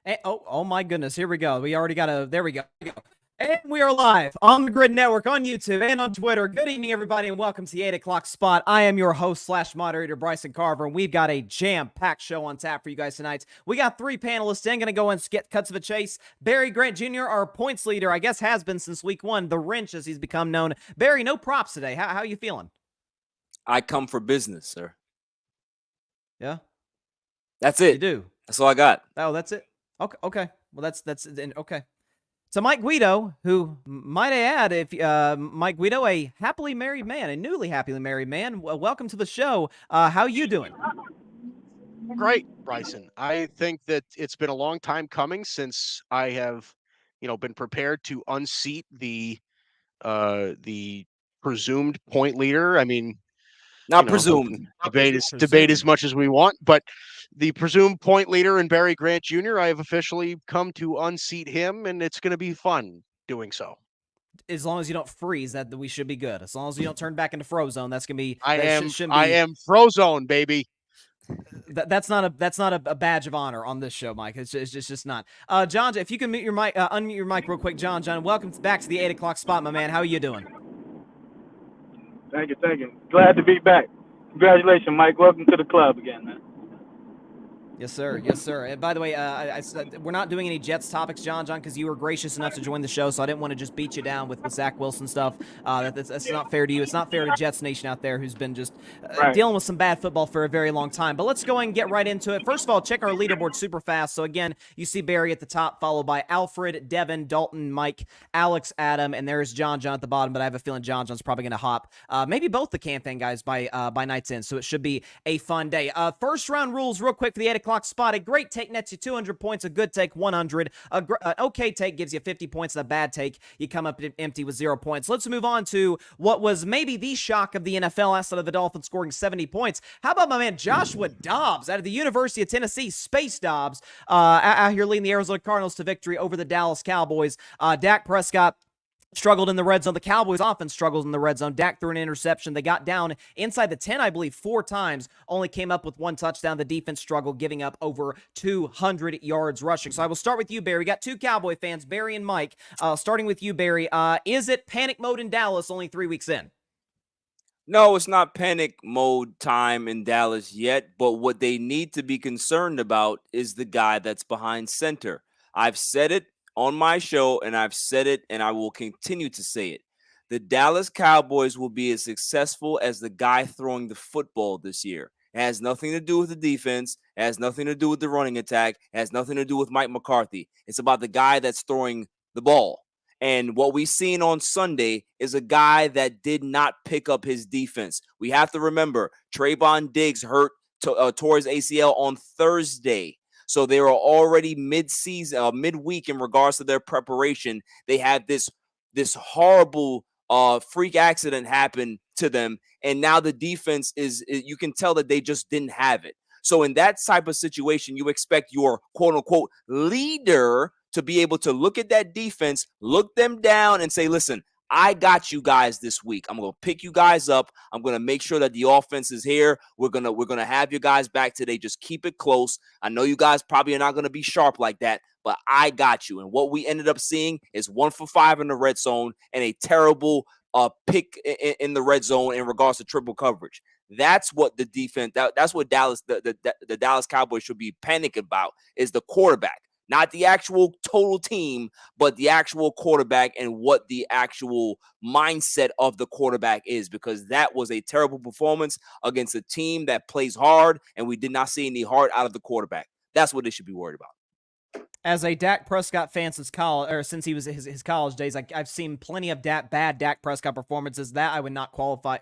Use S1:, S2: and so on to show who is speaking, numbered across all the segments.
S1: Oh my goodness. Here we go. We already got there we go. And we are live on the Gryd Network, on YouTube, and on Twitter. Good evening, everybody, and welcome to the 8 o'clock spot. I am your host / moderator, Bryson Carver, and we've got a jam-packed show on tap for you guys tonight. We got 3 panelists in, going to go and get cuts to the chase. Barry Grant Jr., our points leader, I guess has been since week 1, the wrench as he's become known. Barry, no props today. How are you feeling?
S2: I come for business, sir.
S1: Yeah?
S2: That's it.
S1: You do?
S2: That's all I got.
S1: Oh, that's it? Okay. Well, that's okay. So Mike Guido, who, might I add, if Mike Guido, a happily married man, a newly happily married man, welcome to the show. How you doing?
S3: Great, Bryson. I think that it's been a long time coming since I have, been prepared to unseat the presumed point leader. I mean,
S2: Not presumed.
S3: Debate as much as we want, but the presumed point leader in Barry Grant Jr., I have officially come to unseat him, and it's going to be fun doing so.
S1: As long as you don't freeze, that we should be good. As long as you don't turn back into Frozone, that's gonna be.
S3: I am Frozone, baby.
S1: That's not a badge of honor on this show, Mike. It's just not. John, if you can mute your mic, unmute your mic real quick, John. Welcome back to the 8 o'clock spot, my man. How are you doing?
S4: Thank you. Glad to be back. Congratulations, Mike. Welcome to the club again, man.
S1: Yes, sir. And by the way, we're not doing any Jets topics, John, because you were gracious enough to join the show, so I didn't want to just beat you down with Zach Wilson stuff. That's not fair to you. It's not fair to Jets Nation out there who's been just dealing with some bad football for a very long time. But let's go and get right into it. First of all, check our leaderboard super fast. So again, you see Barry at the top, followed by Alfred, Devin, Dalton, Mike, Alex, Adam, and there's John at the bottom. But I have a feeling John's probably going to hop maybe both the campaign guys by night's end. So it should be a fun day. First round rules real quick for the 8 o'clock spot. A great take nets you 200 points. A good take, 100. An okay take gives you 50 points. And a bad take, you come up empty with 0 points. Let's move on to what was maybe the shock of the NFL outside of the Dolphins scoring 70 points. How about my man Joshua Dobbs out of the University of Tennessee, Space Dobbs, out here leading the Arizona Cardinals to victory over the Dallas Cowboys. Dak Prescott struggled in the red zone. The Cowboys offense struggled in the red zone. Dak threw an interception. They got down inside the 10, I believe, 4 times. Only came up with 1 touchdown. The defense struggled, giving up over 200 yards rushing. So I will start with you, Barry. We got 2 Cowboy fans, Barry and Mike. Starting with you, Barry. Is it panic mode in Dallas only 3 weeks in?
S2: No, it's not panic mode time in Dallas yet, but what they need to be concerned about is the guy that's behind center. I've said it on my show, and I've said it, and I will continue to say it. The Dallas Cowboys will be as successful as the guy throwing the football this year. It has nothing to do with the defense. It has nothing to do with the running attack. It has nothing to do with Mike McCarthy. It's about the guy that's throwing the ball. And what we've seen on Sunday is a guy that did not pick up his defense. We have to remember, Trayvon Diggs hurt tore his ACL on Thursday. So they were already midweek in regards to their preparation. They had this horrible freak accident happen to them, and now the defense you can tell that they just didn't have it. So in that type of situation, you expect your quote unquote leader to be able to look at that defense, look them down, and say, "Listen, I got you guys this week. I'm going to pick you guys up. I'm going to make sure that the offense is here. We're going to have you guys back today. Just keep it close. I know you guys probably are not going to be sharp like that, but I got you." And what we ended up seeing is 1 for 5 in the red zone and a terrible pick in the red zone in regards to triple coverage. That's what the defense, that's what the Dallas Cowboys should be panicking about, is the quarterback. Not the actual total team, but the actual quarterback and what the actual mindset of the quarterback is, because that was a terrible performance against a team that plays hard, and we did not see any heart out of the quarterback. That's what they should be worried about.
S1: As a Dak Prescott fan since college, or since he was his college days, I've seen plenty of bad Dak Prescott performances. That I would not qualify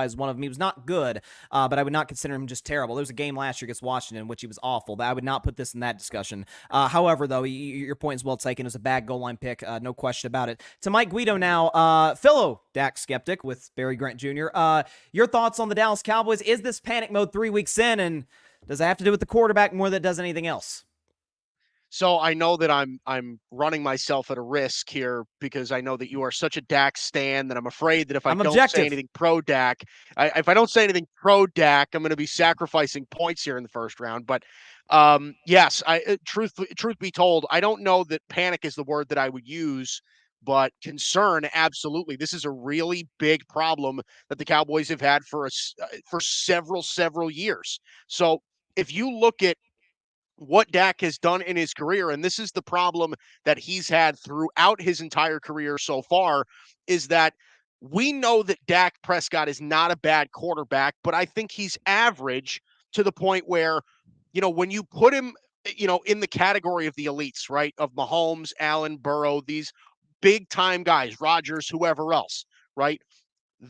S1: as one of them. He was not good, but I would not consider him just terrible. There was a game last year against Washington in which he was awful. I would not put this in that discussion. However, though, your point is well taken. It was a bad goal line pick, no question about it. To Mike Guido now, fellow Dak skeptic with Barry Grant Jr. Your thoughts on the Dallas Cowboys? Is this panic mode 3 weeks in, and does it have to do with the quarterback more than it does anything else?
S3: So I know that I'm running myself at a risk here because I know that you are such a Dak stan that I'm afraid that if I
S1: I'm
S3: don't
S1: objective.
S3: say anything pro Dak, if I don't say anything pro Dak, I'm going to be sacrificing points here in the first round. But yes, truth be told, I don't know that panic is the word that I would use, but concern, absolutely. This is a really big problem that the Cowboys have had for several years. So if you look at what Dak has done in his career, and this is the problem that he's had throughout his entire career so far, is that we know that Dak Prescott is not a bad quarterback, but I think he's average to the point where, when you put him, in the category of the elites, right, of Mahomes, Allen, Burrow, these big time guys, Rodgers, whoever else, right?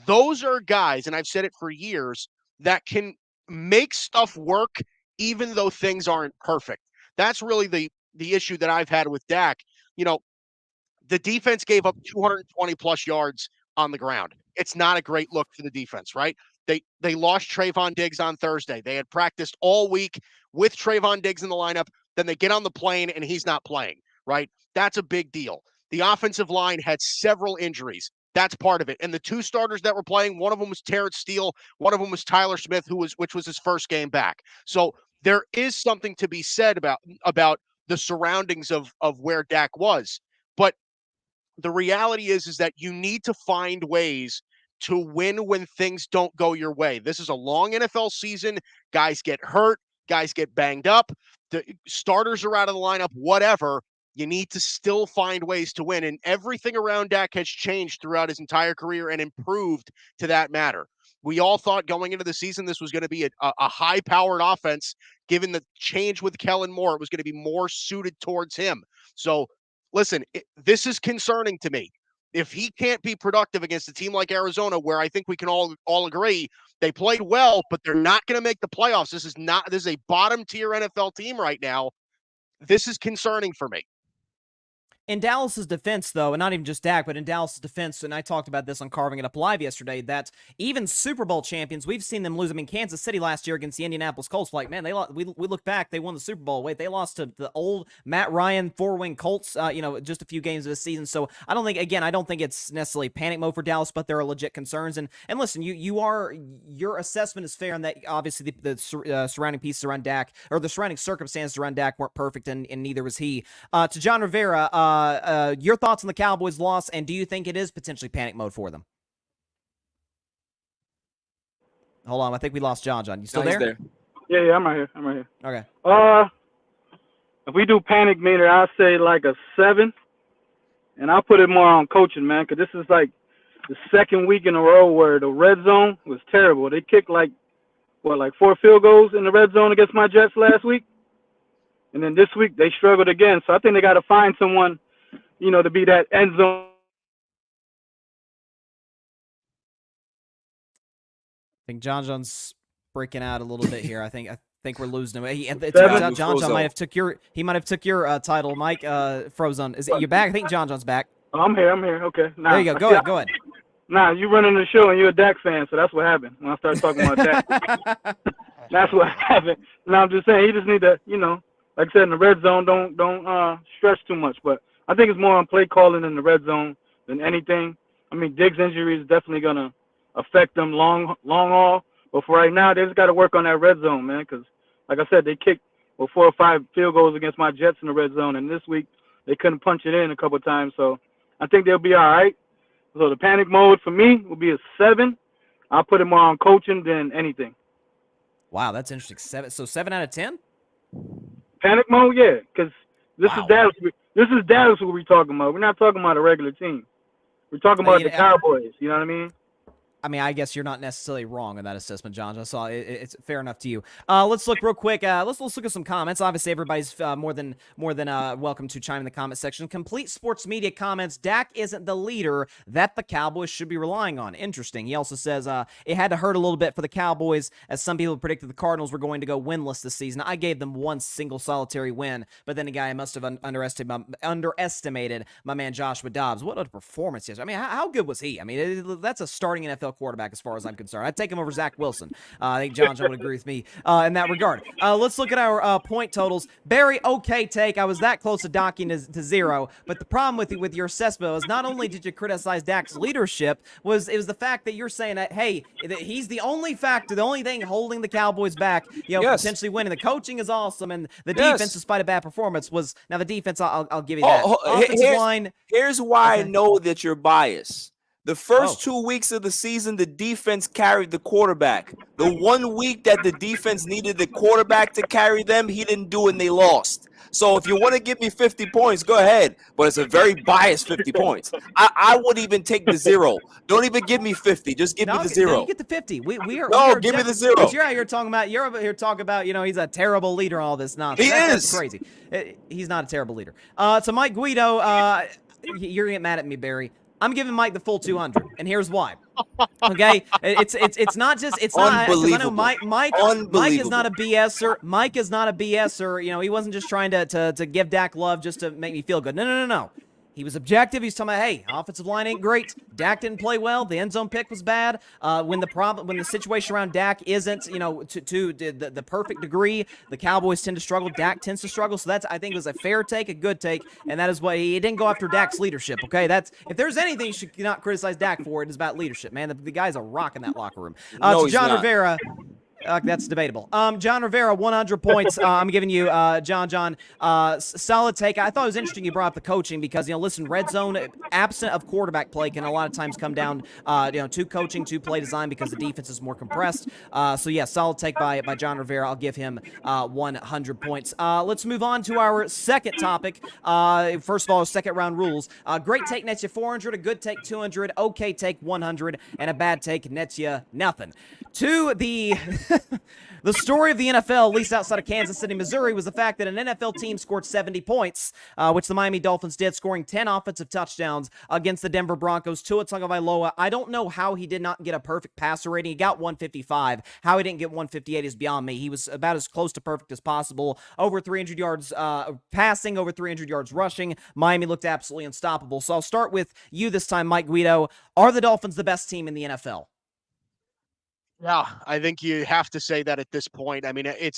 S3: Those are guys, and I've said it for years, that can make stuff work even though things aren't perfect. That's really the issue that I've had with Dak. The defense gave up 220 plus yards on the ground. It's not a great look for the defense, right? They lost Trayvon Diggs on Thursday. They had practiced all week with Trayvon Diggs in the lineup. Then they get on the plane and he's not playing, right? That's a big deal. The offensive line had several injuries. That's part of it. And the two starters that were playing, one of them was Terrence Steele, one of them was Tyler Smith, which was his first game back. So there is something to be said about the surroundings of where Dak was. But the reality is that you need to find ways to win when things don't go your way. This is a long NFL season. Guys get hurt. Guys get banged up. The starters are out of the lineup, whatever. You need to still find ways to win. And everything around Dak has changed throughout his entire career and improved to that matter. We all thought going into the season this was going to be a high-powered offense. Given the change with Kellen Moore, it was going to be more suited towards him. So listen, this is concerning to me. If he can't be productive against a team like Arizona, where I think we can all agree they played well, but they're not going to make the playoffs. This is a bottom tier NFL team right now. This is concerning for me.
S1: In Dallas's defense, though, and not even just Dak, but in Dallas's defense, and I talked about this on Carving It Up Live yesterday, that even Super Bowl champions, we've seen them lose. I mean, Kansas City last year against the Indianapolis Colts, like, man, we look back, they won the Super Bowl. Wait, they lost to the old Matt Ryan four-wing Colts, just a few games of the season. So I don't think it's necessarily panic mode for Dallas, but there are legit concerns. And listen, your assessment is fair in that obviously the surrounding pieces around Dak, or the surrounding circumstances around Dak, weren't perfect, and neither was he. To John Rivera, your thoughts on the Cowboys' loss, and do you think it is potentially panic mode for them? Hold on, I think we lost John. John, you still there?
S4: Yeah, I'm right here.
S1: Okay.
S4: If we do panic meter, I'll say like a 7, and I'll put it more on coaching, man, because this is like the second week in a row where the red zone was terrible. They kicked like 4 field goals in the red zone against my Jets last week, and then this week they struggled again. So I think they got to find someone, to be that end zone.
S1: I think John's breaking out a little bit here. I think we're losing him. John might have took your title. Mike Frozone. Is it you back? I think John's back.
S4: Oh, I'm here. Okay. Nah,
S1: there you go. Go ahead.
S4: Nah, you running the show and you're a Dak fan, so that's what happened when I started talking about Dak. That's what happened. Now I'm just saying he just need to, like I said, in the red zone, don't stretch too much. But I think it's more on play calling in the red zone than anything. I mean, Diggs' injury is definitely gonna affect them long haul. But for right now, they just got to work on that red zone, man. Because, like I said, they kicked 4 or 5 field goals against my Jets in the red zone, and this week they couldn't punch it in a couple of times. So I think they'll be all right. So the panic mode for me will be a 7. I'll put it more on coaching than anything.
S1: Wow, that's interesting. 7 out of 10.
S4: Panic mode, yeah, because this is Dallas. This is Dallas who we're talking about. We're not talking about a regular team. We're talking about the Cowboys. You know what I mean?
S1: I guess you're not necessarily wrong in that assessment, John. I saw it's fair enough to you. Let's look real quick. Let's look at some comments. Obviously, everybody's more than welcome to chime in the comment section. Complete Sports Media comments: Dak isn't the leader that the Cowboys should be relying on. Interesting. He also says it had to hurt a little bit for the Cowboys, as some people predicted the Cardinals were going to go winless this season. I gave them one single solitary win, but then again, I must have underestimated my man Joshua Dobbs. What a performance yesterday! I mean, how good was he? I mean, that's a starting NFL quarterback as far as I'm concerned. I'd take him over Zach Wilson. I think John would agree with me in that regard. Let's look at our point totals. Barry, okay take. I was that close to docking to 0, but the problem with your assessment was not only did you criticize Dak's leadership, it was the fact that you're saying that, hey, that he's the only factor, the only thing holding the Cowboys back, potentially winning. The coaching is awesome, and the defense, despite a bad performance, was now the defense. I'll give you that. Offensive line.
S2: Here's why I know that you're biased. The first 2 weeks of the season, the defense carried the quarterback. The 1 week that the defense needed the quarterback to carry them, he didn't do it and they lost. So if you want to give me 50 points, go ahead. But it's a very biased 50 points. I would even take the 0. Don't even give me 50. Just give me the 0.
S1: No, you get the 50. We are.
S2: No, give me the 0.
S1: You're out here talking about. You're over here talking about. He's a terrible leader. All this nonsense. That's crazy. He's not a terrible leader. So Mike Guido, you're gonna get mad at me, Barry. I'm giving Mike the full 200, and here's why. Okay, it's not just not because I know Mike is not a BSer. Mike is not a BSer. He wasn't just trying to give Dak love just to make me feel good. No. He was objective. He's talking about, hey, offensive line ain't great. Dak didn't play well. The end zone pick was bad. When the situation around Dak isn't, to the perfect degree, the Cowboys tend to struggle. Dak tends to struggle. So I think it was a fair take, a good take, and that is why he didn't go after Dak's leadership. Okay, if there's anything you should not criticize Dak for, it is about leadership. Man, the guy's a rock in that locker room.
S2: No,
S1: John Rivera. That's debatable. John Rivera, 100 points. I'm giving you, John, solid take. I thought it was interesting you brought up the coaching because, listen, red zone, absent of quarterback play, can a lot of times come down, to coaching, to play design because the defense is more compressed. Solid take by John Rivera. I'll give him 100 points. Let's move on to our second topic. First of all, second round rules. Great take nets you 400, a good take 200, okay take 100, and a bad take nets you nothing. To the the story of the NFL, at least outside of Kansas City, Missouri, was the fact that an NFL team scored 70 points, which the Miami Dolphins did, scoring 10 offensive touchdowns against the Denver Broncos. Tua Tagovailoa, I don't know how he did not get a perfect passer rating. He got 155. How he didn't get 158 is beyond me. He was about as close to perfect as possible. Over 300 yards passing, over 300 yards rushing. Miami looked absolutely unstoppable. So I'll start with you this time, Mike Guido. Are the Dolphins the best team in the NFL?
S3: Yeah, I think you have to say that at this point. I mean, I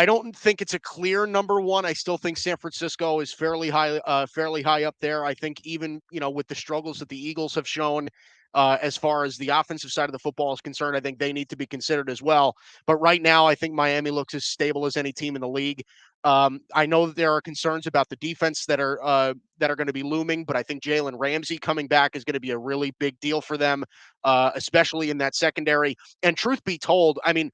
S3: don't think it's a clear number one. I still think San Francisco is fairly high up there. I think even, with the struggles that the Eagles have shown, as far as the offensive side of the football is concerned, I think they need to be considered as well. But right now, I think Miami looks as stable as any team in the league. I know that there are concerns about the defense that are going to be looming, but I think Jalen Ramsey coming back is going to be a really big deal for them, especially in that secondary. And truth be told, I mean,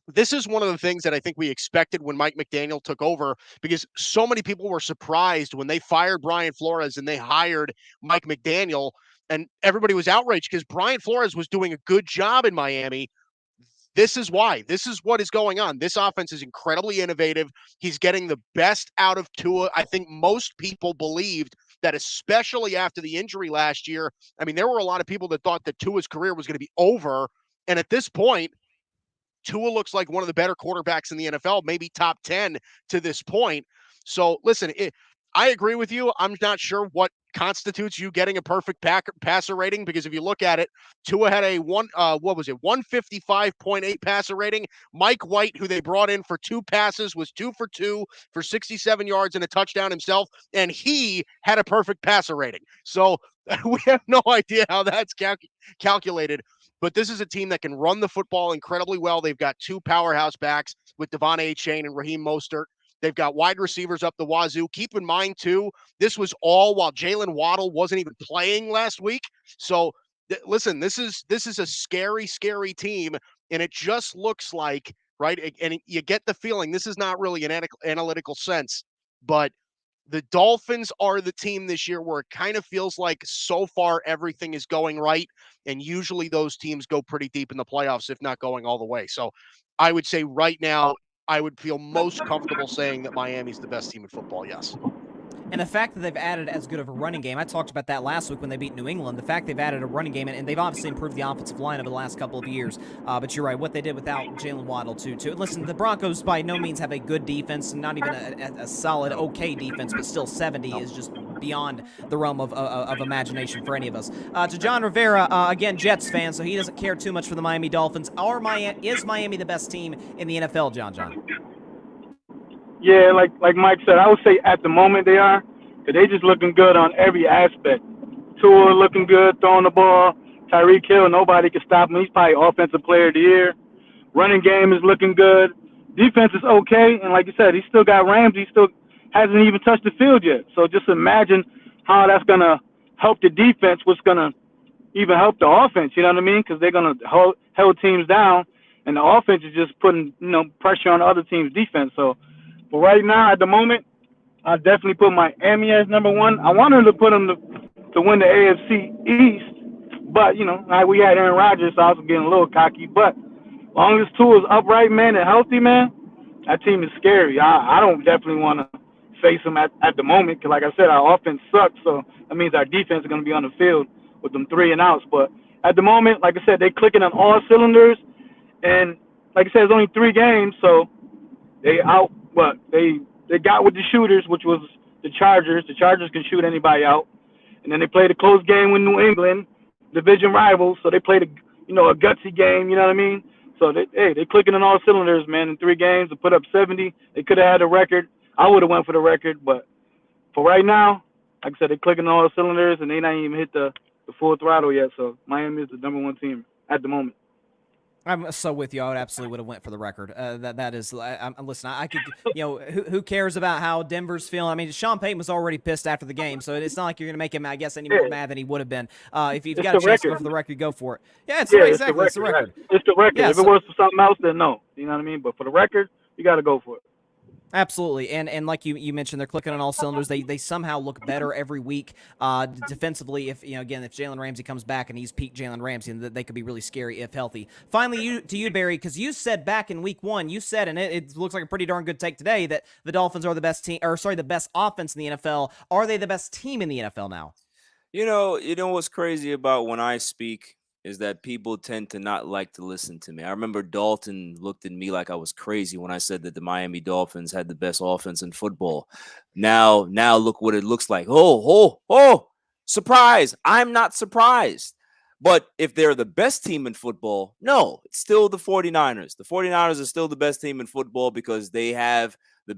S3: this is one of the things that I think we expected when Mike McDaniel took over, because so many people were surprised when they fired Brian Flores and they hired Mike McDaniel, and everybody was outraged because Brian Flores was doing a good job in Miami. This is why. This is what is going on. This offense is incredibly innovative. He's getting the best out of Tua. I think most people believed that, especially after the injury last year. I mean, there were a lot of people that thought that Tua's career was going to be over. And at this point, Tua looks like one of the better quarterbacks in the NFL, maybe top 10 to this point. So listen, I agree with you. I'm not sure what constitutes you getting a perfect passer rating, because if you look at it, Tua had a 155.8 passer rating. Mike White, who they brought in for 2 passes, was 2 for 2 for 67 yards and a touchdown himself, and he had a perfect passer rating. So we have no idea how that's calculated. But this is a team that can run the football incredibly well. They've got 2 powerhouse backs with Devon Achane and Raheem Mostert. They've got wide receivers up the wazoo. Keep in mind, too, this was all while Jalen Waddle wasn't even playing last week. So, listen, this is a scary, scary team, and it just looks like, right, and you get the feeling, this is not really an analytical sense, but the Dolphins are the team this year where it kind of feels like so far everything is going right, and usually those teams go pretty deep in the playoffs, if not going all the way. So I would say right now, I would feel most comfortable saying that Miami's the best team in football, yes.
S1: And the fact that they've added as good of a running game, I talked about that last week when they beat New England. The fact they've added a running game, and they've obviously improved the offensive line over the last couple of years. But you're right, what they did without Jalen Waddle, too. Listen, the Broncos by no means have a good defense, and not even a solid, okay defense, but still 70 is just beyond the realm of imagination for any of us. To John Rivera, again, Jets fan, so he doesn't care too much for the Miami Dolphins. Is Miami the best team in the NFL, John?
S4: Yeah, like Mike said, I would say at the moment they are, because they just looking good on every aspect. Tua looking good, throwing the ball. Tyreek Hill, nobody can stop him. He's probably Offensive Player of the Year. Running game is looking good. Defense is okay, and like you said, he still got Ramsey. He still hasn't even touched the field yet. So just imagine how that's going to help the defense, what's going to even help the offense, you know what I mean? Because they're going to hold teams down, and the offense is just putting pressure on the other team's defense. So for right now, at the moment, I definitely put Miami as number one. I wanted to put them to win the AFC East, but, we had Aaron Rodgers, so I was getting a little cocky. But as long as Tua's upright, man, and healthy, man, that team is scary. I don't definitely want to face them at the moment because, like I said, our offense sucks, so that means our defense is going to be on the field with them 3 and outs. But at the moment, like I said, they're clicking on all cylinders, and like I said, it's only 3 games, so they got with the shooters, which was the Chargers. The Chargers can shoot anybody out. And then they played a close game with New England, division rivals. So they played a gutsy game, you know what I mean? So they clicking on all cylinders, man. In 3 games to put up 70, they could have had a record. I would have went for the record, but for right now, like I said, they're clicking on all cylinders and they not even hit the full throttle yet. So Miami is the number 1 team at the moment.
S1: I'm so with you. I would have went for the record. That is. Listen, I could. Who cares about how Denver's feeling? I mean, Sean Payton was already pissed after the game, so it's not like you're going to make him, I guess, any more mad than he would have been. If you've got a chance to go for the record, go for it. Yeah, it's the record.
S4: It's the record. It's the record.
S1: Yeah,
S4: if it was for something else, then no. You know what I mean? But for the record, you got to go for it.
S1: Absolutely, and like you mentioned, they're clicking on all cylinders. They somehow look better every week defensively. If Jalen Ramsey comes back and he's peak Jalen Ramsey, and they could be really scary if healthy. Finally, to you, Barry, because you said back in week 1, you said, and it looks like a pretty darn good take today, that the Dolphins are the best team, the best offense in the NFL. Are they the best team in the NFL now?
S2: You know what's crazy about when I speak is that people tend to not like to listen to me. I remember Dalton looked at me like I was crazy when I said that the Miami Dolphins had the best offense in football. Now look what it looks like. Oh, surprise. I'm not surprised. But if they're the best team in football, no, it's still the 49ers. The 49ers are still the best team in football because they have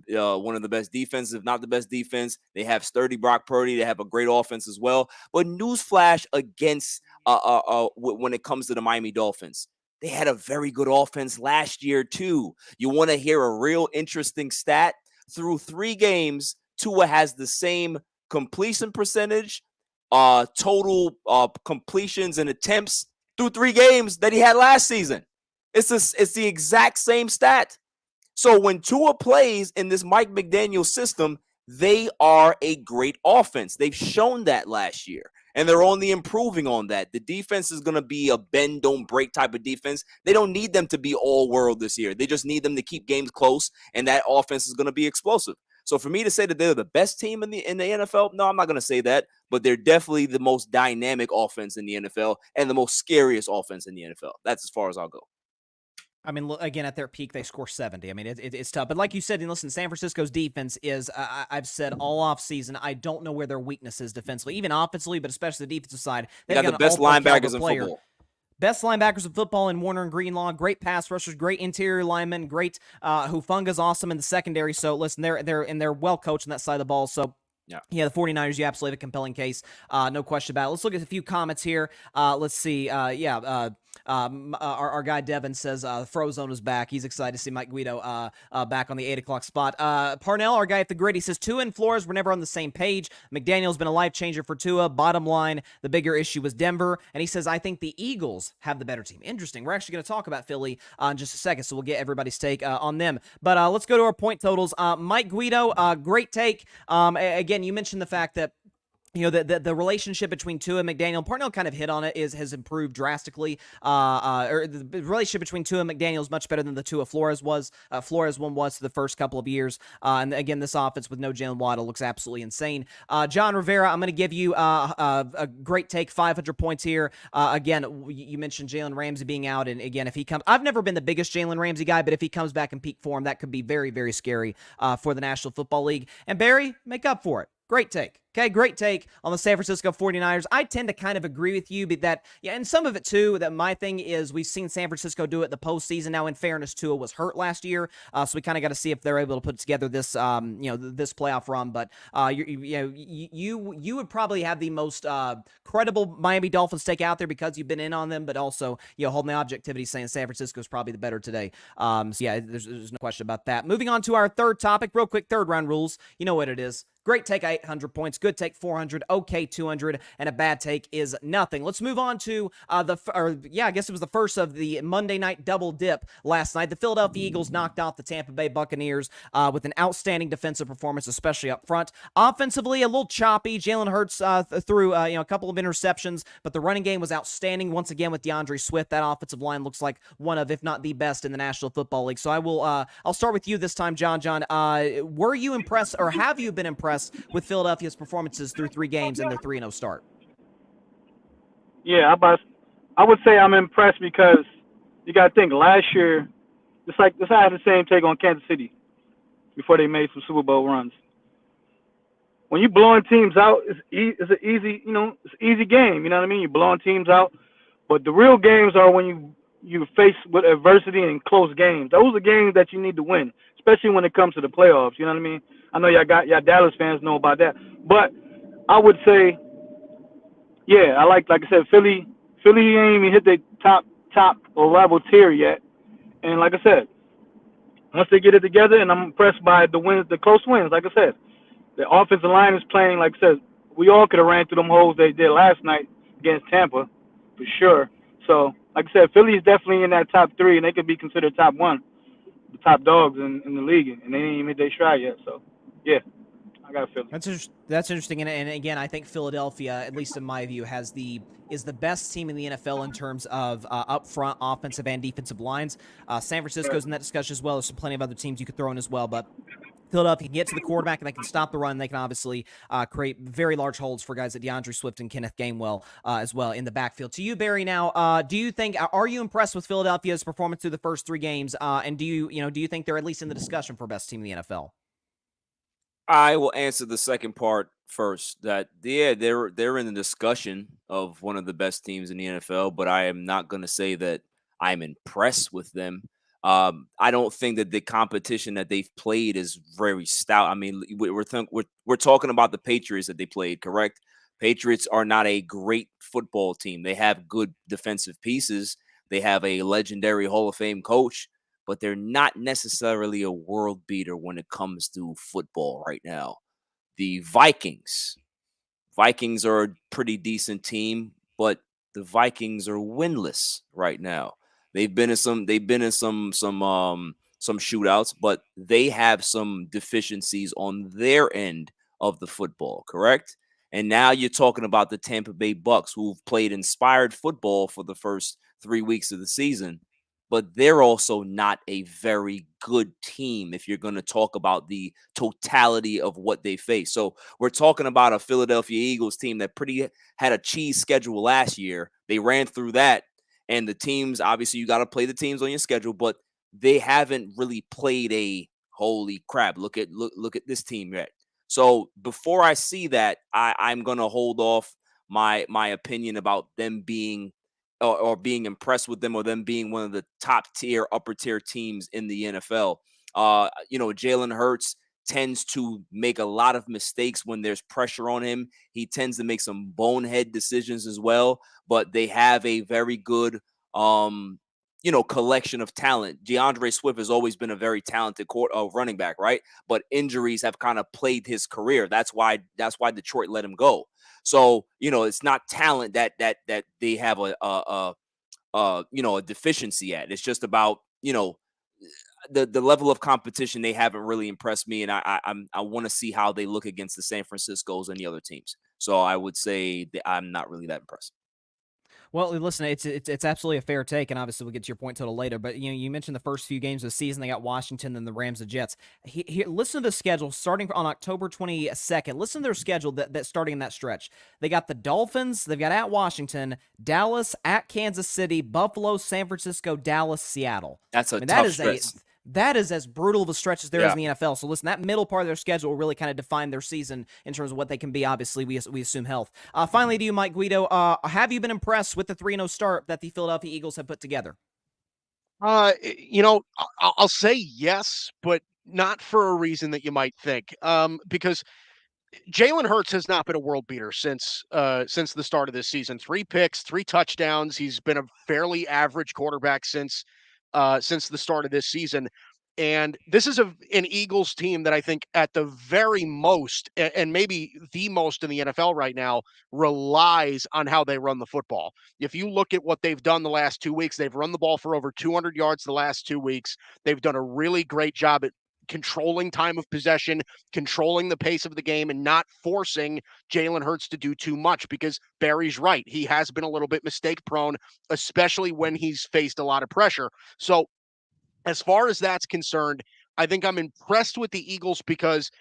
S2: one of the best defenses, if not the best defense. They have sturdy Brock Purdy. They have a great offense as well. But newsflash against when it comes to the Miami Dolphins, they had a very good offense last year too. You want to hear a real interesting stat? Through 3 games, Tua has the same completion percentage, total completions and attempts through 3 games that he had last season. It's the exact same stat. So when Tua plays in this Mike McDaniel system, they are a great offense. They've shown that last year, and they're only improving on that. The defense is going to be a bend, don't break type of defense. They don't need them to be all world this year. They just need them to keep games close, and that offense is going to be explosive. So for me to say that they're the best team in the NFL, no, I'm not going to say that, but they're definitely the most dynamic offense in the NFL and the most scariest offense in the NFL. That's as far as I'll go.
S1: I mean, again, at their peak, they score 70. I mean, it's tough. But like you said, and listen, San Francisco's defense is, I've said all offseason, I don't know where their weakness is defensively, even offensively, but especially the defensive side.
S2: They got the best linebackers in football.
S1: Best linebackers in football in Warner and Greenlaw, great pass rushers, great interior linemen, great Hufunga's awesome in the secondary. So listen, they're well coached on that side of the ball. So yeah, the 49ers, you absolutely have a compelling case. No question about it. Let's look at a few comments here. Let's see. Our guy Devin says Frozone is back. He's excited to see Mike Guido back on the 8 o'clock spot. Parnell, our guy at the Grid, he says Tua and Flores were never on the same page. McDaniel's been a life changer for Tua. Bottom line, the bigger issue was Denver. And he says, I think the Eagles have the better team. Interesting. We're actually going to talk about Philly in just a second, so we'll get everybody's take on them. But let's go to our point totals. Mike Guido, great take. Again, you mentioned the fact that the relationship between Tua and McDaniel, Parnell kind of hit on it, has improved drastically. Or the relationship between Tua and McDaniel is much better than the Tua Flores was. Flores one was for the first couple of years. And again, this offense with no Jalen Waddle looks absolutely insane. John Rivera, I'm going to give you a great take, 500 points here. Again, you mentioned Jalen Ramsey being out, and again, if he comes, I've never been the biggest Jalen Ramsey guy, but if he comes back in peak form, that could be very, very scary for the National Football League. And Barry, make up for it. Great take. Okay, great take on the San Francisco 49ers. I tend to kind of agree with you, but and some of it too, that my thing is we've seen San Francisco do it in the postseason. Now, in fairness, Tua was hurt last year, so we kind of got to see if they're able to put together this, this playoff run. But you would probably have the most credible Miami Dolphins take out there because you've been in on them, but also holding the objectivity, saying San Francisco is probably the better today. There's no question about that. Moving on to our third topic, real quick, third round rules. You know what it is. Great take, 800 points. Good take, 400. Okay, 200. And a bad take is nothing. Let's move on to I guess it was the first of the Monday night double dip last night. The Philadelphia Eagles knocked off the Tampa Bay Buccaneers with an outstanding defensive performance, especially up front. Offensively, a little choppy. Jalen Hurts threw a couple of interceptions, but the running game was outstanding once again with DeAndre Swift. That offensive line looks like one of, if not the best in the National Football League. So I'll start with you this time, John. Were you impressed, or have you been impressed with Philadelphia's performances through 3 games and their 3-0 start?
S4: Yeah, I would say I'm impressed because you got to think last year, I had the same take on Kansas City before they made some Super Bowl runs. When you're blowing teams out, it's an easy, it's an easy game. You know what I mean? You're blowing teams out, but the real games are when you face with adversity and close games. Those are games that you need to win, especially when it comes to the playoffs. You know what I mean? I know y'all Dallas fans know about that, but I would say, yeah, like I said, Philly ain't even hit the top or rival tier yet, and like I said, once they get it together, and I'm impressed by the wins, the close wins. Like I said, the offensive line is playing. Like I said, we all could have ran through them holes they did last night against Tampa, for sure. So, like I said, Philly is definitely in that top 3, and they could be considered top 1, the top dogs in the league, and they didn't even hit their stride yet. So, yeah, I got Philly.
S1: That's interesting, and again, I think Philadelphia, at least in my view, is the best team in the NFL in terms of upfront offensive and defensive lines. San Francisco's in that discussion as well. There's plenty of other teams you could throw in as well, but Philadelphia can get to the quarterback, and they can stop the run. They can obviously create very large holes for guys like DeAndre Swift and Kenneth Gainwell as well in the backfield. To you, Barry, now, are you impressed with Philadelphia's performance through the first 3 games? And do you think they're at least in the discussion for best team in the NFL?
S2: I will answer the second part first. That they're in the discussion of one of the best teams in the NFL, but I am not going to say that I'm impressed with them. I don't think that the competition that they've played is very stout. I mean, we're talking about the Patriots that they played, correct? Patriots are not a great football team. They have good defensive pieces. They have a legendary Hall of Fame coach, but they're not necessarily a world beater when it comes to football right now. The Vikings are a pretty decent team, but the Vikings are winless right now. They've been in some shootouts, but they have some deficiencies on their end of the football, correct? And now you're talking about the Tampa Bay Bucks, who've played inspired football for the first 3 weeks of the season, but they're also not a very good team if you're going to talk about the totality of what they face. So we're talking about a Philadelphia Eagles team that had a cheese schedule last year. They ran through that. And the teams, obviously, you got to play the teams on your schedule, but they haven't really played a holy crap. Look at this team yet. So before I see that, I'm gonna hold off my opinion about them being or being impressed with them or them being one of the top tier, upper tier teams in the NFL. Jalen Hurts tends to make a lot of mistakes when there's pressure on him. He tends to make some bonehead decisions as well, but they have a very good, collection of talent. DeAndre Swift has always been a very talented running back, right? But injuries have kind of plagued his career. That's why Detroit let him go. So, it's not talent that they have a deficiency at. It's just about, the level of competition. They haven't really impressed me, and I want to see how they look against the San Franciscos and the other teams. So I would say that I'm not really that impressed.
S1: Well, listen, it's absolutely a fair take, and obviously we'll get to your point total later. But you mentioned the first few games of the season. They got Washington, then the Rams, the Jets. Here, listen to the schedule starting on October 22nd. Listen to their schedule that starting in that stretch. They got the Dolphins. They've got at Washington, Dallas, at Kansas City, Buffalo, San Francisco, Dallas, Seattle.
S2: That's a tough stretch.
S1: that is as brutal of a stretch as there is in the NFL. So listen, that middle part of their schedule will really kind of define their season in terms of what they can be. Obviously, we assume health. Finally, to you, Mike Guido, have you been impressed with the 3-0 start that the Philadelphia Eagles have put together?
S3: I'll say yes, but not for a reason that you might think. Because Jalen Hurts has not been a world beater since the start of this season. 3 picks, 3 touchdowns. He's been a fairly average quarterback since the start of this season. And this is an Eagles team that I think at the very most, and maybe the most in the NFL right now, relies on how they run the football. If you look at what they've done the last 2 weeks, they've run the ball for over 200 yards the last 2 weeks. They've done a really great job at controlling time of possession, controlling the pace of the game, and not forcing Jalen Hurts to do too much, because Barry's right. He has been a little bit mistake prone, especially when he's faced a lot of pressure. So as far as that's concerned, I think I'm impressed with the Eagles because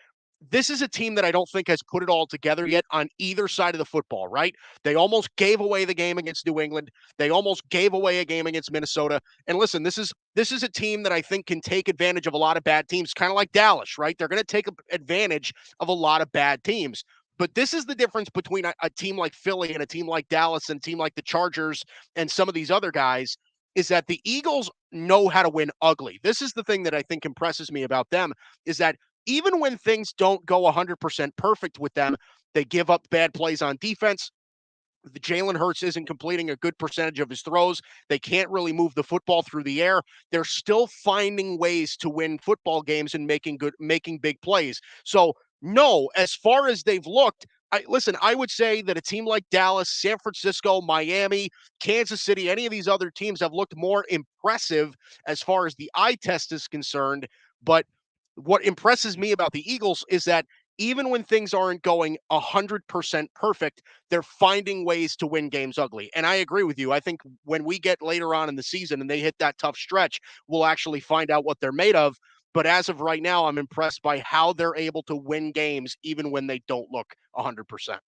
S3: this is a team that I don't think has put it all together yet on either side of the football, right? They almost gave away the game against New England. They almost gave away a game against Minnesota. And listen, this is a team that I think can take advantage of a lot of bad teams, kind of like Dallas, right? They're going to take advantage of a lot of bad teams. But this is the difference between a team like Philly and a team like Dallas and a team like the Chargers and some of these other guys, is that the Eagles know how to win ugly. This is the thing that I think impresses me about them, is that even when things don't go 100% perfect with them, they give up bad plays on defense. The Jalen Hurts isn't completing a good percentage of his throws. They can't really move the football through the air. They're still finding ways to win football games and making big plays. So no, as far as they've looked, I would say that a team like Dallas, San Francisco, Miami, Kansas City, any of these other teams have looked more impressive as far as the eye test is concerned. But what impresses me about the Eagles is that even when things aren't going 100% perfect, they're finding ways to win games ugly. And I agree with you. I think when we get later on in the season and they hit that tough stretch, we'll actually find out what they're made of. But as of right now, I'm impressed by how they're able to win games even when they don't look 100%.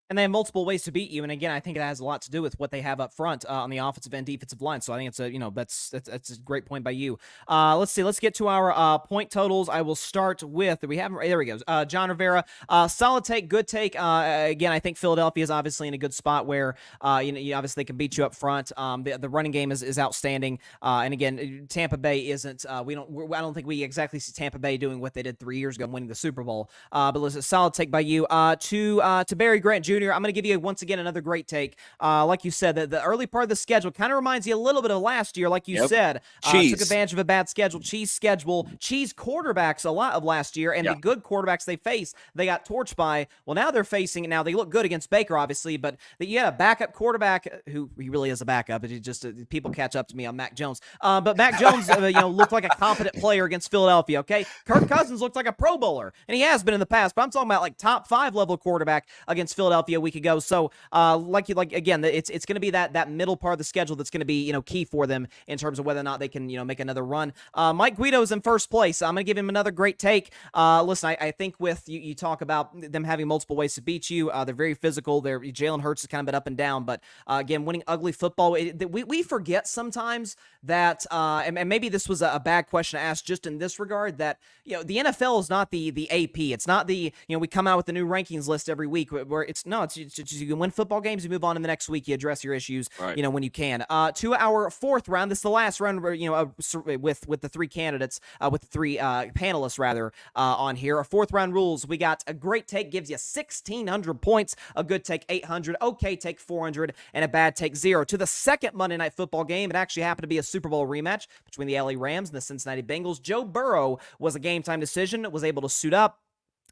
S1: And they have multiple ways to beat you. And again, I think it has a lot to do with what they have up front on the offensive and defensive line. So I think it's that's a great point by you. Let's see. Let's get to our point totals. I will start with there we go. John Rivera, solid take, good take. Again, I think Philadelphia is obviously in a good spot where you obviously they can beat you up front. The running game is outstanding. And again, Tampa Bay isn't. I don't think we exactly see Tampa Bay doing what they did 3 years ago, winning the Super Bowl. But listen, solid take by you. To Barry Grant Jr. I'm going to give you once again another great take. Like you said, the early part of the schedule kind of reminds you a little bit of last year, like you said. Took advantage of a bad schedule, cheese quarterbacks a lot of last year, and the good quarterbacks they faced, they got torched by. Well, now they're facing, now they look good against Baker, obviously, but you had a backup quarterback who he really is a backup. It just people catch up to me on Mac Jones. But Mac Jones, looked like a competent player against Philadelphia. Okay, Kirk Cousins looked like a Pro Bowler, and he has been in the past. But I'm talking about like top 5 level quarterback against Philadelphia a week ago. So again, it's going to be that middle part of the schedule that's going to be key for them in terms of whether or not they can make another run. Mike Guido is in first place. I'm going to give him another great take. Listen, I think with you talk about them having multiple ways to beat you. They're very physical. Jalen Hurts has kind of been up and down, but again, winning ugly football. We forget sometimes that, and maybe this was a bad question to ask just in this regard, that the NFL is not the AP. It's not the we come out with the new rankings list every week where it's you can win football games, you move on in the next week, you address your issues, right, when you can. To our fourth round, this is the last round, with the 3 candidates, with the 3 panelists rather, on here. Our fourth round rules: we got a great take gives you 1,600 points, a good take 800, okay take 400, and a bad take 0. To the second Monday Night Football game, it actually happened to be a Super Bowl rematch between the LA Rams and the Cincinnati Bengals. Joe Burrow was a game time decision, was able to suit up.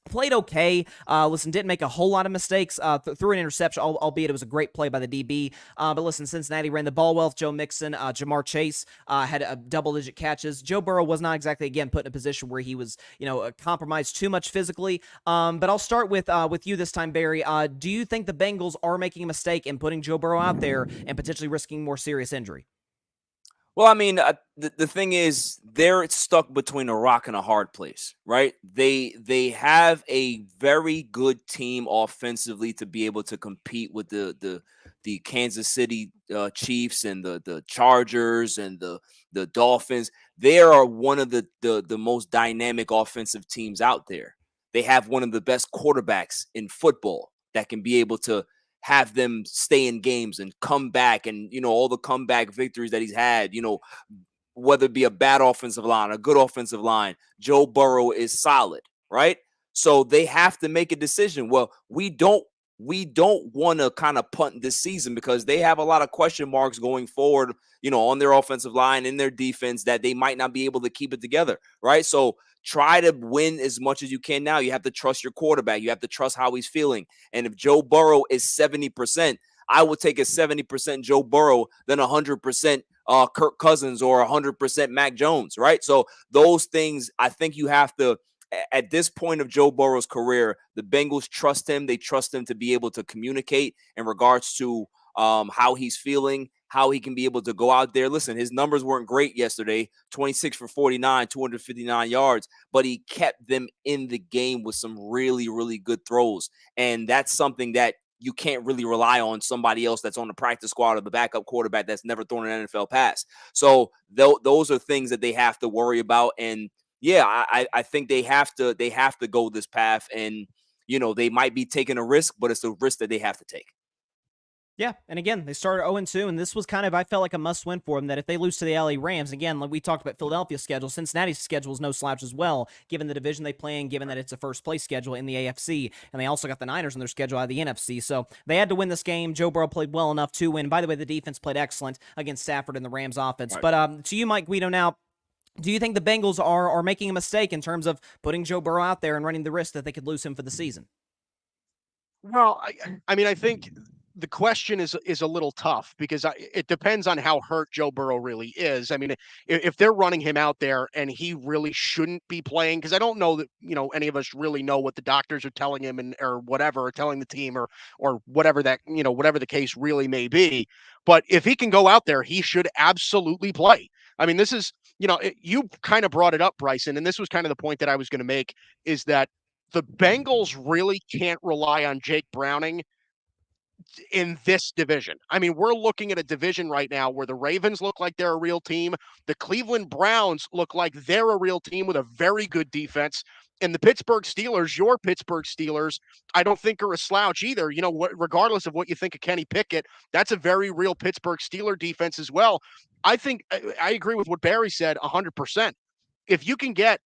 S1: Played okay. Listen, didn't make a whole lot of mistakes. Threw an interception, albeit it was a great play by the DB. But listen, Cincinnati ran the ball well. Joe Mixon, Jamar Chase had double-digit catches. Joe Burrow was not exactly, again, put in a position where he was, compromised too much physically. But I'll start with you this time, Barry. Do you think the Bengals are making a mistake in putting Joe Burrow out there and potentially risking more serious injury?
S2: Well, I mean, the thing is, they're stuck between a rock and a hard place, right? They have a very good team offensively to be able to compete with the Kansas City Chiefs and the Chargers and the Dolphins. they are one of the most dynamic offensive teams out there. They have one of the best quarterbacks in football that can be able to have them stay in games and come back, and all the comeback victories that he's had, whether it be a bad offensive line, a good offensive line, Joe Burrow is solid, right? So they have to make a decision. Well, we don't want to kind of punt this season because they have a lot of question marks going forward, on their offensive line, in their defense, that they might not be able to keep it together, right? So try to win as much as you can now. You have to trust your quarterback. You have to trust how he's feeling. And if Joe Burrow is 70%, I would take a 70% Joe Burrow than 100% Kirk Cousins or 100% Mac Jones, right? So those things, I think you have to, at this point of Joe Burrow's career, the Bengals trust him. They trust him to be able to communicate in regards to how he's feeling, how he can be able to go out there. Listen, his numbers weren't great yesterday, 26 for 49, 259 yards, but he kept them in the game with some really, really good throws. And that's something that you can't really rely on somebody else that's on the practice squad or the backup quarterback that's never thrown an NFL pass. So those are things that they have to worry about. And yeah, I think they have to go this path, and they might be taking a risk, but it's a risk that they have to take.
S1: Yeah, and again, they started 0-2, and this was kind of, I felt like, a must-win for them, that if they lose to the LA Rams, again, like we talked about Philadelphia's schedule, Cincinnati's schedule is no slouch as well, given the division they play in, given that it's a first-place schedule in the AFC, and they also got the Niners in their schedule out of the NFC, so they had to win this game. Joe Burrow played well enough to win. By the way, the defense played excellent against Stafford and the Rams offense. Right. But to you, Mike Guido, now, do you think the Bengals are making a mistake in terms of putting Joe Burrow out there and running the risk that they could lose him for the season?
S3: Well, I mean, I think the question is a little tough because it depends on how hurt Joe Burrow really is. I mean, if they're running him out there and he really shouldn't be playing, because I don't know that, any of us really know what the doctors are telling him or whatever, or telling the team or whatever that, whatever the case really may be. But if he can go out there, he should absolutely play. I mean, this is, you kind of brought it up, Bryson, and this was kind of the point that I was going to make, is that the Bengals really can't rely on Jake Browning in this division. I mean, we're looking at a division right now where the Ravens look like they're a real team. The Cleveland Browns look like they're a real team with a very good defense. And the Pittsburgh Steelers, your Pittsburgh Steelers, I don't think are a slouch either. Regardless of what you think of Kenny Pickett, that's a very real Pittsburgh Steeler defense as well. I think I agree with what Barry said 100%. If you can get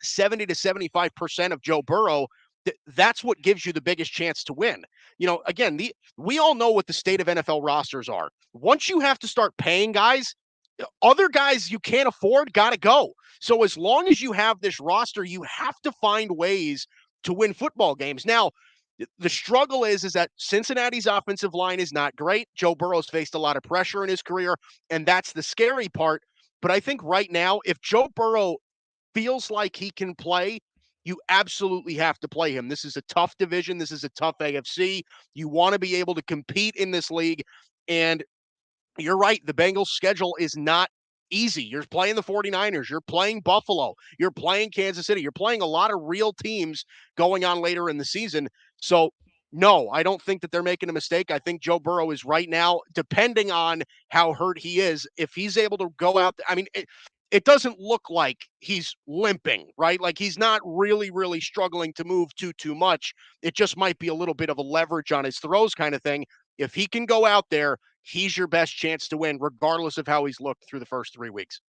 S3: 70 to 75% of Joe Burrow, that's what gives you the biggest chance to win. Again, we all know what the state of NFL rosters are. Once you have to start paying guys, other guys you can't afford got to go. So as long as you have this roster, you have to find ways to win football games. Now, the struggle is that Cincinnati's offensive line is not great. Joe Burrow's faced a lot of pressure in his career, and that's the scary part. But I think right now, if Joe Burrow feels like he can play, you absolutely have to play him. This is a tough division. This is a tough AFC. You want to be able to compete in this league. And you're right, the Bengals' schedule is not easy. You're playing the 49ers. You're playing Buffalo. You're playing Kansas City. You're playing a lot of real teams going on later in the season. So, no, I don't think that they're making a mistake. I think Joe Burrow is right now, depending on how hurt he is, if he's able to go out, I mean, it doesn't look like he's limping, right? Like he's not really, really struggling to move too much. It just might be a little bit of a leverage on his throws kind of thing. If he can go out there, he's your best chance to win, regardless of how he's looked through the first 3 weeks.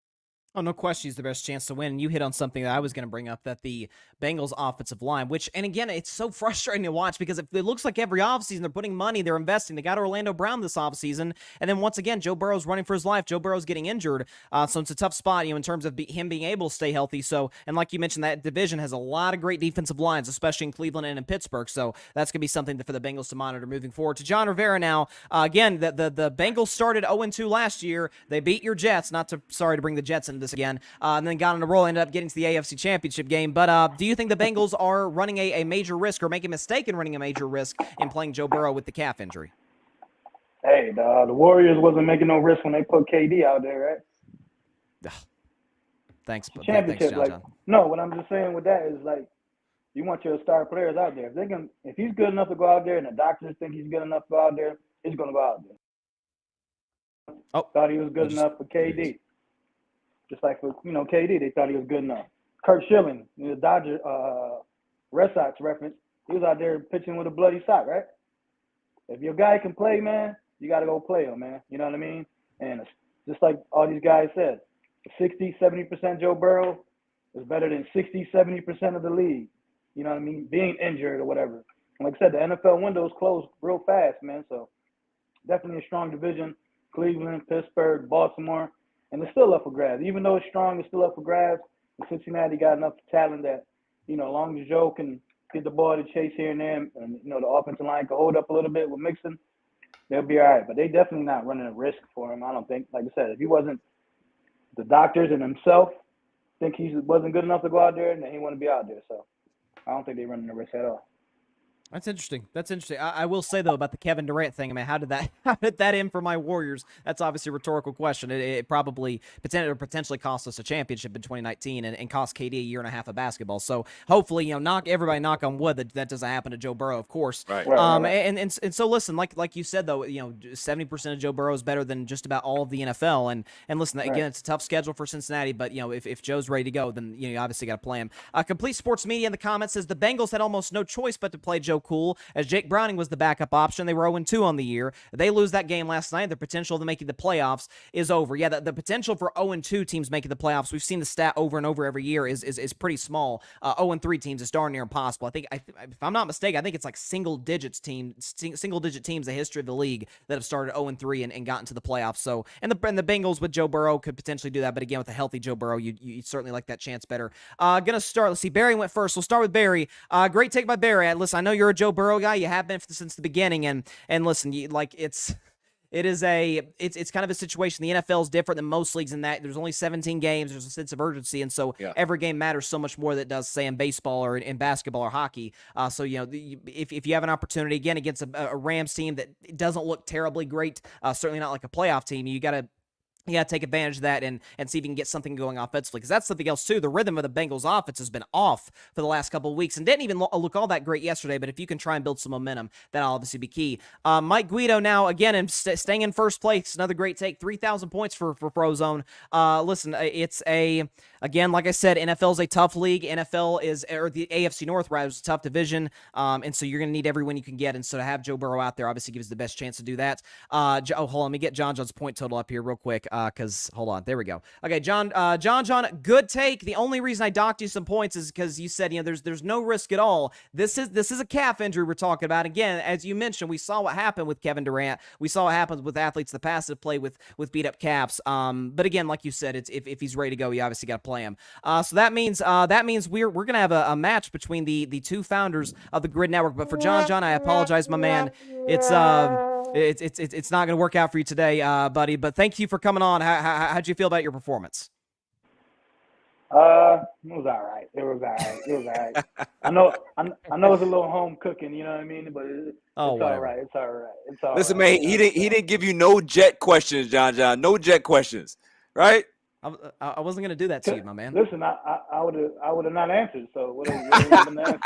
S1: Oh, no question he's the best chance to win. And you hit on something that I was going to bring up, that the Bengals offensive line, which, and again, it's so frustrating to watch because it looks like every offseason they're putting money, they're investing. They got Orlando Brown this offseason. And then once again, Joe Burrow's running for his life. Joe Burrow's getting injured. So it's a tough spot, in terms of him being able to stay healthy. So, and like you mentioned, that division has a lot of great defensive lines, especially in Cleveland and in Pittsburgh. So that's going to be something for the Bengals to monitor moving forward. To John Rivera now, again, the Bengals started 0-2 last year. They beat your Jets. Sorry to bring the Jets into this again. And then got on a roll, ended up getting to the AFC Championship game. But do you think the Bengals are running a major risk, or making a mistake in running a major risk in playing Joe Burrow with the calf injury?
S4: Hey, the Warriors wasn't making no risk when they put KD out there, right?
S1: Thanks,
S4: championship.
S1: Thanks, John.
S4: No, what I'm just saying with that is, like, you want your star players out there. If he's good enough to go out there, and the doctors think he's good enough to go out there, he's going to go out there.
S1: Oh,
S4: thought he was good enough for KD.
S5: Just like for, KD, they thought he was good enough. Kurt Schilling, the Dodger, Red Sox reference, he was out there pitching with a bloody sock, right? If your guy can play, man, you got to go play him, man. You know what I mean? And it's just like all these guys said, 60, 70% Joe Burrow is better than 60, 70% of the league. You know what I mean? Being injured or whatever. And like I said, the NFL windows close real fast, man. So definitely a strong division. Cleveland, Pittsburgh, Baltimore. And it's still up for grabs. Even though it's strong, it's still up for grabs. And Cincinnati got enough talent that, as long as Joe can get the ball to chase here and there, and, the offensive line can hold up a little bit with Mixon, they'll be all right. But they definitely not running a risk for him, I don't think. Like I said, if he wasn't, the doctors and himself think he wasn't good enough to go out there, and then he wouldn't be out there. So I don't think they're running a risk at all.
S1: That's interesting. I will say, though, about the Kevin Durant thing, I mean, how did that end for my Warriors? That's obviously a rhetorical question. It probably potentially cost us a championship in 2019 and cost KD a year and a half of basketball. So hopefully, knock on wood that doesn't happen to Joe Burrow, of course.
S2: Right.
S1: And so listen, like you said, though, 70% of Joe Burrow is better than just about all of the NFL. And listen, again, it's a tough schedule for Cincinnati, but if Joe's ready to go, then you obviously got to play him. Complete Sports Media in the comments says the Bengals had almost no choice but to play Joe Cool, as Jake Browning was the backup option. They were 0-2 on the year. They lose that game last night. The potential of making the playoffs is over. Yeah, the potential for 0-2 teams making the playoffs, we've seen the stat over and over every year, is pretty small. 0-3 teams is darn near impossible. I think, if I'm not mistaken, I think it's like single-digit teams, the history of the league, that have started 0-3 and gotten to the playoffs. So, and the Bengals with Joe Burrow could potentially do that, but again, with a healthy Joe Burrow, you certainly like that chance better. Gonna start, let's see, Barry went first. We'll start with Barry. Great take by Barry. Listen, I know you're a Joe Burrow guy. You have been since the beginning, and listen, it's kind of a situation. The NFL is different than most leagues in that there's only 17 games. There's a sense of urgency, and so every game matters so much more than it does, say, in baseball or in basketball or hockey. So if you have an opportunity again against a Rams team that doesn't look terribly great, certainly not like a playoff team, you got to take advantage of that and see if you can get something going offensively, because that's something else too. The rhythm of the Bengals offense has been off for the last couple of weeks and didn't even look all that great yesterday, but if you can try and build some momentum, that'll obviously be key. Mike Guido now, again, and staying in first place, another great take, 3,000 points for Frozone. Listen, it's again, like I said, NFL is a tough league. Or the AFC North, rather, is a tough division, and so you're going to need every win you can get, and so to have Joe Burrow out there obviously gives the best chance to do that. Hold on, let me get John's point total up here real quick. Because hold on, there we go. Okay, John, good take. The only reason I docked you some points is because you said there's no risk at all. This is a calf injury we're talking about. Again, as you mentioned, we saw what happened with Kevin Durant. We saw what happens with athletes that passive play with beat up calves. But again, like you said, it's if he's ready to go, you obviously got to play him. So that means we're gonna have a match between the two founders of the Gryd Network. But for John, I apologize, my man. It's not going to work out for you today, buddy, but thank you for coming on. How'd you feel about your performance?
S5: It was all right. I know it's a little home cooking, you know what I mean? But it's all right. It's all right.
S2: Listen, man, he didn't give you no jet questions, John. No jet questions, right?
S1: I wasn't going to do that to you, my man.
S5: Listen, I would have not answered. So what have been the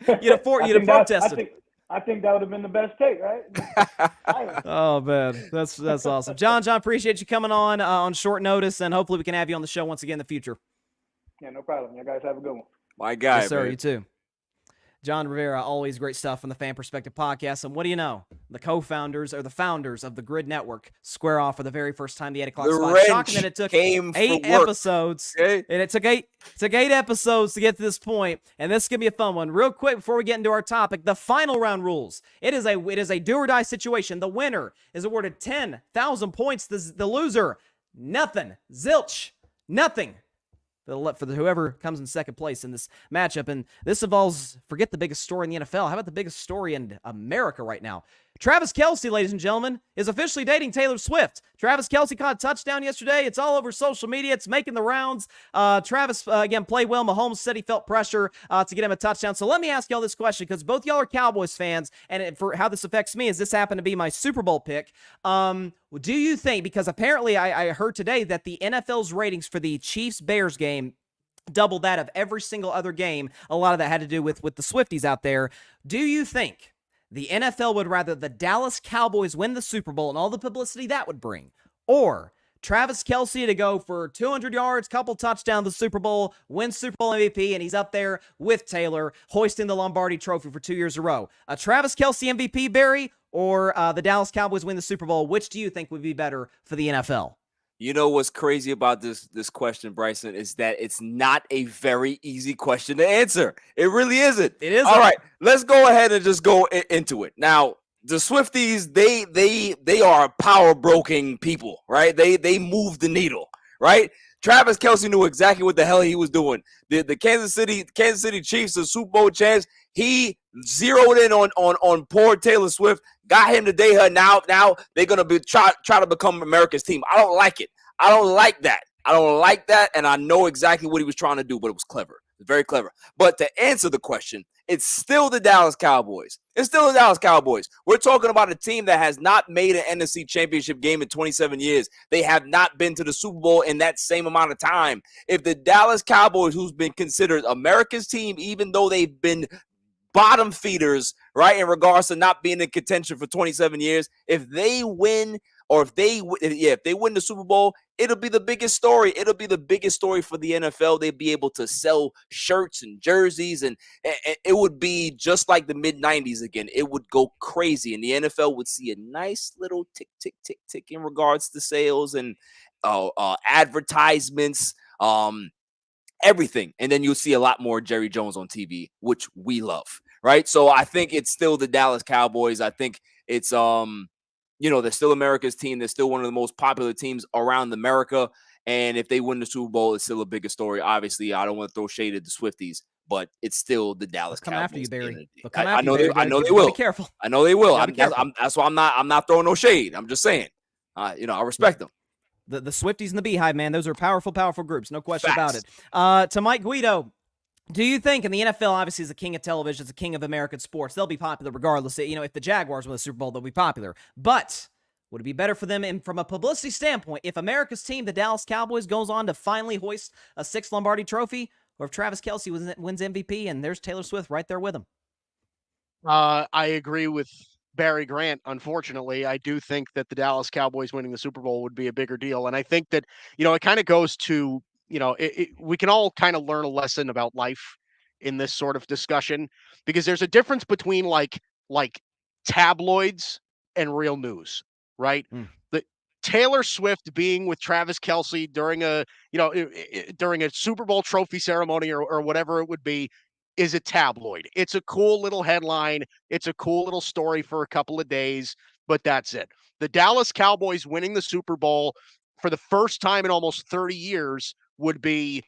S5: answer?
S1: You'd have protested.
S5: I think that would have been the best take, right?
S1: Oh man, that's awesome, John. Appreciate you coming on short notice, and hopefully we can have you on the show once again in the future.
S5: Yeah, no problem. You guys have a good one.
S2: My guy,
S1: yes, sir.
S2: Man.
S1: You too. John Rivera, always great stuff on the Pham Perspective Podcast. And what do you know? The co-founders or the founders of the Gryd Network square off for the very first time the 8 o'clock slot. Shocking that it took 8 episodes. Okay. And it took eight episodes to get to this point. And this is going to be a fun one. Real quick before we get into our topic, the final round rules. It is a do or die situation. The winner is awarded 10,000 points. The loser, nothing. Zilch. Nothing. For whoever comes in second place in this matchup. And this involves, forget the biggest story in the NFL. How about the biggest story in America right now? Travis Kelce, ladies and gentlemen, is officially dating Taylor Swift. Travis Kelce caught a touchdown yesterday. It's all over social media. It's making the rounds. Travis, again, played well. Mahomes said he felt pressure to get him a touchdown. So let me ask y'all this question, because both y'all are Cowboys fans, and for how this affects me is this happened to be my Super Bowl pick. Do you think, because apparently I heard today that the NFL's ratings for the Chiefs-Bears game doubled that of every single other game. A lot of that had to do with the Swifties out there. Do you think the NFL would rather the Dallas Cowboys win the Super Bowl and all the publicity that would bring, or Travis Kelce to go for 200 yards, couple touchdowns, the Super Bowl, win Super Bowl MVP, and he's up there with Taylor, hoisting the Lombardi Trophy for 2 years in a row. A Travis Kelce MVP, Barry, or the Dallas Cowboys win the Super Bowl? Which do you think would be better for the NFL?
S2: You know what's crazy about this question, Bryson, is that it's not a very easy question to answer. It really isn't.
S1: It isn't.
S2: All right, let's go ahead and just go into it. Now, the Swifties, they are power-broking people, right? They move the needle, right? Travis Kelce knew exactly what the hell he was doing. The Kansas City Chiefs, the Super Bowl champs, he zeroed in on poor Taylor Swift, got him to date her. Now they're gonna be try to become America's team. I don't like it. I don't like that. And I know exactly what he was trying to do, but it was clever. It's very clever. But to answer the question, it's still the Dallas Cowboys. We're talking about a team that has not made an NFC championship game in 27 years. They have not been to the Super Bowl in that same amount of time. If the Dallas Cowboys, who's been considered America's team, even though they've been bottom feeders, right, in regards to not being in contention for 27 years, if they win, or if they win the Super Bowl, it'll be the biggest story. It'll be the biggest story for the NFL. They'd be able to sell shirts and jerseys, and it would be just like the mid-90s again. It would go crazy, and the NFL would see a nice little tick, tick, tick, tick in regards to sales and advertisements, everything. And then you'll see a lot more Jerry Jones on TV, which we love, right? So I think it's still the Dallas Cowboys. I think it's they're still America's team. They're still one of the most popular teams around America. And if they win the Super Bowl, it's still a bigger story. Obviously, I don't want to throw shade at the Swifties, but it's still the Dallas Cowboys.
S1: Come after you, Barry.
S2: I know they will.
S1: Be careful.
S2: I know they will.
S1: Careful.
S2: That's why I'm not throwing no shade. I'm just saying, I respect them.
S1: The Swifties and the Beehive, man, those are powerful, powerful groups. No question
S2: Facts.
S1: about it. To Mike Guido, do you think, and the NFL obviously is the king of television, it's the king of American sports, they'll be popular regardless. If the Jaguars win the Super Bowl, they'll be popular. But would it be better for them, and from a publicity standpoint, if America's team, the Dallas Cowboys, goes on to finally hoist a 6th Lombardi trophy, or if Travis Kelce wins MVP and there's Taylor Swift right there with him?
S3: I agree with Barry Grant. Unfortunately, I do think that the Dallas Cowboys winning the Super Bowl would be a bigger deal. And I think that, it kind of goes to, we can all kind of learn a lesson about life in this sort of discussion, because there's a difference between like tabloids and real news, right? The Taylor Swift being with Travis Kelce during a Super Bowl trophy ceremony or whatever it would be is a tabloid. It's a cool little headline. It's a cool little story for a couple of days, but that's it. The Dallas Cowboys winning the Super Bowl for the first time in almost 30 years would be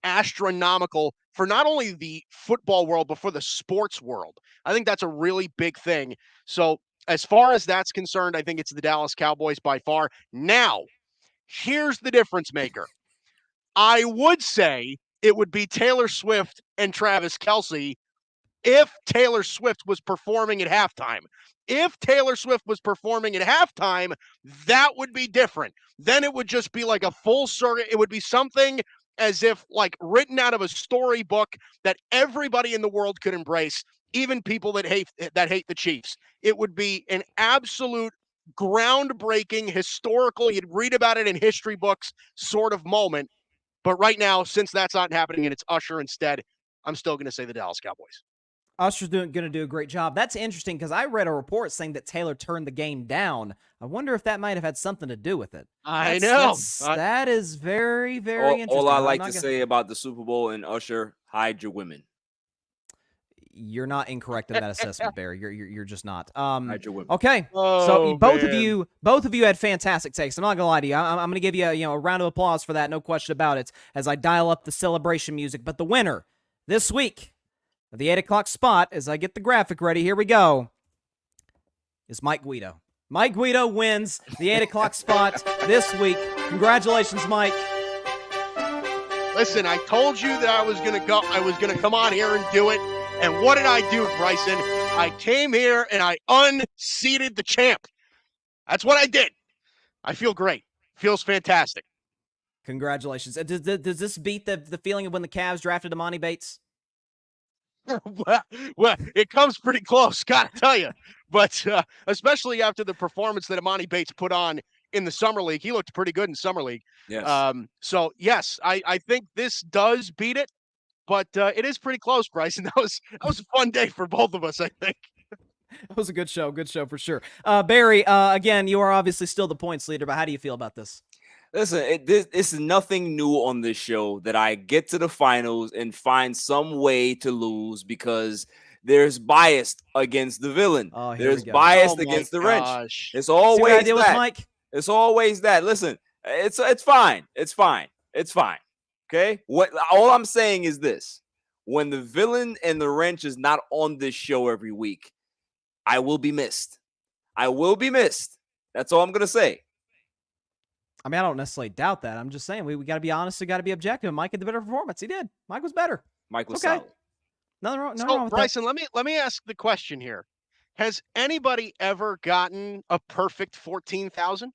S3: astronomical for not only the football world, but for the sports world. I think that's a really big thing. So as far as that's concerned, I think it's the Dallas Cowboys by far. Now, here's the difference maker. I would say it would be Taylor Swift and Travis Kelce if Taylor Swift was performing at halftime. If Taylor Swift was performing at halftime, that would be different. Then it would just be like a full circle. It would be something as if like written out of a storybook that everybody in the world could embrace, even people that hate the Chiefs. It would be an absolute groundbreaking, historical, you'd read about it in history books sort of moment. But right now, since that's not happening and it's Usher instead, I'm still going to say the Dallas Cowboys.
S1: Usher's going to do a great job. That's interesting because I read a report saying that Taylor turned the game down. I wonder if that might have had something to do with it.
S3: I know.
S1: That is very, very interesting.
S2: All I like to say about the Super Bowl and Usher, hide your women.
S1: You're not incorrect in that assessment, Barry. You're just not.
S2: Hide your women.
S1: Okay. So both of you had fantastic takes. I'm not gonna lie to you. I'm gonna give you a round of applause for that. No question about it. As I dial up the celebration music. But the winner this week of the 8 o'clock spot, as I get the graphic ready, here we go, is Mike Guido. Mike Guido wins the 8 o'clock spot this week. Congratulations, Mike.
S3: Listen, I told you that I was gonna come on here and do it. And what did I do, Bryson? I came here and I unseated the champ. That's what I did. I feel great. Feels fantastic.
S1: Congratulations. Does this beat the feeling of when the Cavs drafted Amani Bates?
S3: well, it comes pretty close, gotta tell you. But especially after the performance that Amani Bates put on in the summer league. He looked pretty good in summer league.
S2: Yes.
S3: So yes, I think this does beat it, but it is pretty close, Bryson. That was a fun day for both of us, I think.
S1: It was a good show for sure. Barry, again, you are obviously still the points leader, but how do you feel about this?
S2: Listen, this is nothing new on this show that I get to the finals and find some way to lose because there's bias against the villain.
S1: Oh,
S2: there's bias against the wrench. It's always that.
S1: Mike?
S2: It's always that. Listen, it's fine. It's fine. It's fine. Okay? All I'm saying is this. When the villain and the wrench is not on this show every week, I will be missed. I will be missed. That's all I'm going to say.
S1: I mean, I don't necessarily doubt that. I'm just saying we got to be honest. We got to be objective. Mike had the better performance. He did. Mike was better.
S2: Mike was solid.
S1: Nothing wrong with
S3: Bryson,
S1: that.
S3: let me ask the question here. Has anybody ever gotten a perfect 14,000?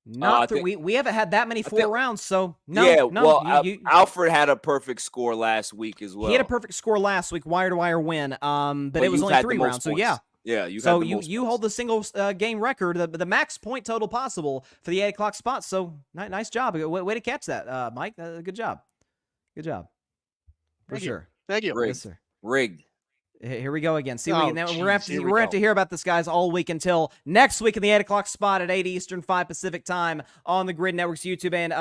S1: Not we haven't had that many rounds, so no.
S2: Yeah,
S1: no.
S2: Well, Alfred had a perfect score last week as well.
S1: He had a perfect score last week, wire to wire win. But it was only 3 rounds, so yeah.
S2: Yeah,
S1: you hold the single game record, the max point total possible for the 8 o'clock spot. So nice job, way to catch that, Mike. Good job, for sure.
S3: Thank you.
S2: Rigged.
S1: Yes, sir.
S2: Rigged.
S1: Here we go again. See,
S3: we're
S1: going to have to hear about this, guys, all week until next week in the 8 o'clock spot at 8 Eastern, 5 Pacific time on the Gryd Network's YouTube and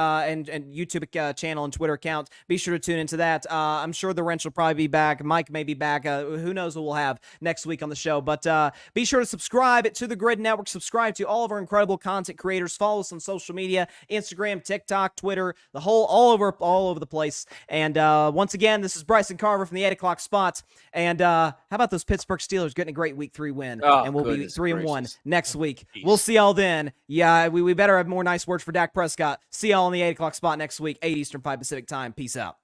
S1: YouTube channel and Twitter account. Be sure to tune into that. I'm sure the wrench will probably be back. Mike may be back. Who knows what we'll have next week on the show. But be sure to subscribe to the Gryd Network. Subscribe to all of our incredible content creators. Follow us on social media: Instagram, TikTok, Twitter, all over the place. And once again, this is Bryson Carver from the 8 o'clock spot. And how about those Pittsburgh Steelers getting a great Week 3 win? And we'll be 3-1 next week.
S3: Peace.
S1: We'll see y'all then. Yeah, we better have more nice words for Dak Prescott. See y'all on the 8 o'clock spot next week, 8 Eastern, 5 Pacific time. Peace out.